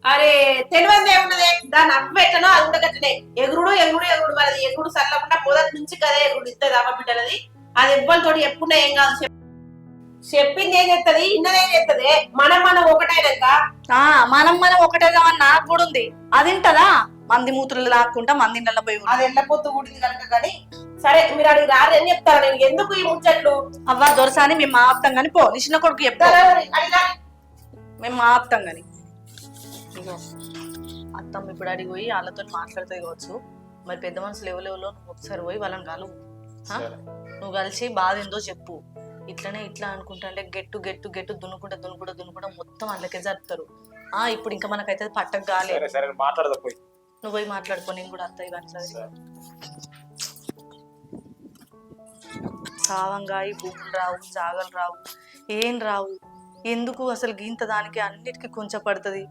అరే తెలియదు ఏమున్నదే దాని అవ్వ ఎట్లనో అది కూడా గట్లనే ఎగురుడు ఎగురుడు ఎగురుడు వాళ్ళది ఎగురుడు సల్లకుండా మొదటి నుంచి కదే ఎగురుడు ఇస్తుంది అవ్వ బిడ్డలది అది ఎవ్వరితోటి ఎప్పుడు ఏం కాదు చెప్పింది ఏం చేస్తుంది ఇన్నది ఏం చేస్తుంది మనం ఒకటైనాక మనం ఒకటే కావని నాకు కూడా ఉంది అది ఇంటదా మంది మూతులు లాక్కుంటా మంది ఇళ్ళ పోయి అది ఎల్లపోతూ కూడింది కనుక కానీ సరే మీరు అడిగి రారు ఏం చెప్తారు నేను ఎందుకు ఈ ముచ్చట్లు అవ్వ దొరసాని మేము ఆపుతాం గాని పో నిన్న కొడుకు చెప్తారా మేము ఆపుతాం గాని ఇగో అత్తమ్మ ఇప్పుడు అడిగి పోయి వాళ్ళతో మాట్లాడుతుంది కావచ్చు మరి పెద్ద మనుషులు ఎవరెవరో నువ్వు ఒకసారి పోయి వాళ్ళని కలువు నువ్వు కలిసి బాధ ఏందో చెప్పు ఇట్లనే ఇట్లా అనుకుంటా గెట్టు గెట్టు గెట్టు దున్నుకుంటా మొత్తం అందుకే జరుపుతారు ఇప్పుడు ఇంకా మనకైతే పట్టకు కాలేదు నువ్వు పోయి మాట్లాడుకో నేను కూడా అత్తయ్య కానీ సరే సావంగా ఈ భూములు రావు జాగలు రావు ఏం రావు ఎందుకు అసలు గీంత దానికి అన్నిటికీ కొంచెం పడుతుంది